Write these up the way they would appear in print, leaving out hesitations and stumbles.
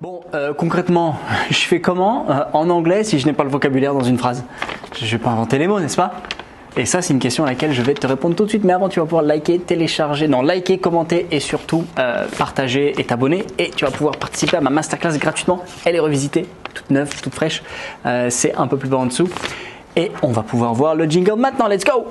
Bon, concrètement, je fais comment en anglais si je n'ai pas le vocabulaire dans une phrase? Je ne vais pas inventer les mots, n'est-ce pas? Et ça, c'est une question à laquelle je vais te répondre tout de suite. Mais avant, tu vas pouvoir liker, télécharger, liker, commenter et surtout partager et t'abonner. Et tu vas pouvoir participer à ma masterclass gratuitement. Elle est revisitée, toute neuve, toute fraîche. C'est un peu plus bas en dessous. Et on va pouvoir voir le jingle maintenant. Let's go!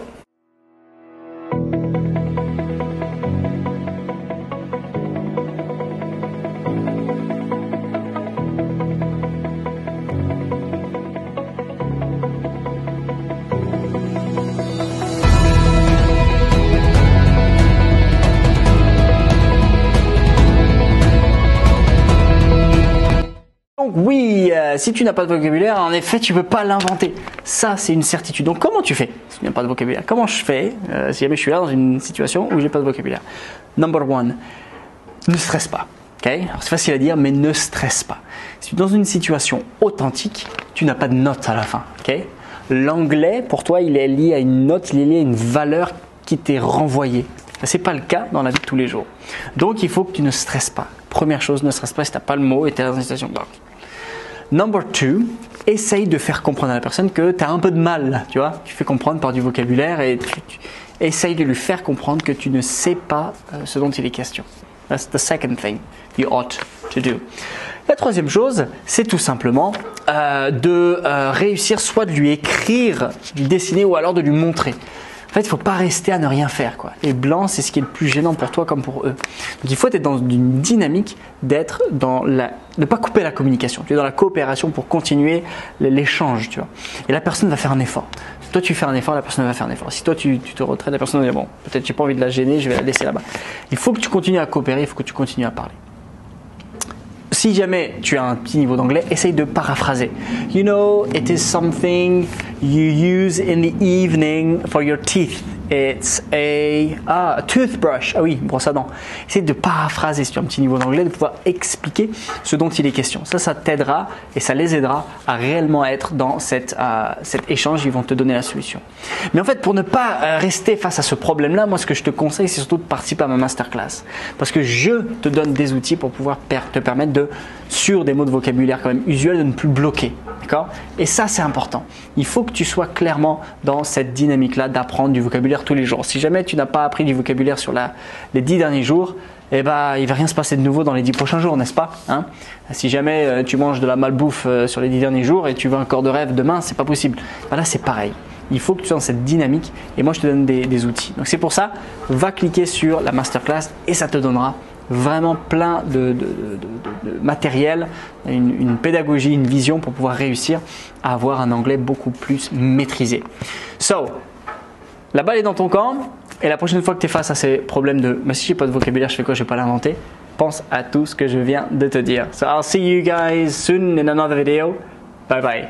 Donc oui, si tu n'as pas de vocabulaire, en effet, tu ne peux pas l'inventer. Ça, c'est une certitude. Donc comment tu fais si tu n'as pas de vocabulaire? Comment je fais si jamais je suis là dans une situation où je n'ai pas de vocabulaire? Number one, ne stresse pas. Okay? Alors c'est facile à dire, mais ne stresse pas. Si tu es dans une situation authentique, tu n'as pas de note à la fin. Okay? L'anglais, pour toi, il est lié à une note, il est lié à une valeur qui t'est renvoyée. Ce n'est pas le cas dans la vie de tous les jours. Donc il faut que tu ne stresses pas. Première chose, ne stresse pas si tu n'as pas le mot et tu es dans une situation de bloc. Number two, essaye de faire comprendre à la personne que tu as un peu de mal, tu vois. Tu fais comprendre par du vocabulaire et essaye de lui faire comprendre que tu ne sais pas ce dont il est question. That's the second thing you ought to do. La troisième chose, c'est tout simplement de réussir soit de lui écrire, de lui dessiner ou alors de lui montrer. En fait, il ne faut pas rester à ne rien faire, quoi. Les blancs, c'est ce qui est le plus gênant pour toi comme pour eux. Donc, il faut être dans une dynamique d'être dans la... de ne pas couper la communication. Tu es dans la coopération pour continuer l'échange, tu vois. Et la personne va faire un effort. Si toi, tu fais un effort, la personne va faire un effort. Si toi, tu te retraites, la personne va dire, bon, peut-être j'ai pas envie de la gêner, je vais la laisser là-bas. Il faut que tu continues à coopérer, il faut que tu continues à parler. Si jamais tu as un petit niveau d'anglais, essaye de paraphraser. You know, it is something you use in the evening for your teeth. It's a toothbrush. Ah oui, brosse à dents. Essaye de paraphraser si tu as un petit niveau d'anglais, de pouvoir expliquer ce dont il est question. Ça t'aidera et ça les aidera à réellement être dans cet échange. Ils vont te donner la solution. Mais en fait, pour ne pas rester face à ce problème-là, moi, ce que je te conseille, c'est surtout de participer à ma masterclass. Parce que je te donne des outils pour pouvoir te permettre de, sur des mots de vocabulaire quand même usuels, de ne plus bloquer. D'accord? Et ça, c'est important. Il faut que tu sois clairement dans cette dynamique-là d'apprendre du vocabulaire tous les jours. Si jamais tu n'as pas appris du vocabulaire sur les 10 derniers jours, eh ben, il ne va rien se passer de nouveau dans les 10 prochains jours, n'est-ce pas? Si jamais tu manges de la malbouffe sur les 10 derniers jours et tu veux un corps de rêve demain, c'est pas possible. Ben là, c'est pareil. Il faut que tu sois dans cette dynamique et moi, je te donne des outils. Donc, c'est pour ça, va cliquer sur la masterclass et ça te donnera vraiment plein de matériel, une pédagogie, une vision pour pouvoir réussir à avoir un anglais beaucoup plus maîtrisé. So, la balle est dans ton camp et la prochaine fois que tu es face à ces problèmes de si j'ai pas de vocabulaire, je fais quoi? Je vais pas l'inventer. Pense à tout ce que je viens de te dire. So, I'll see you guys soon in another video. Bye bye.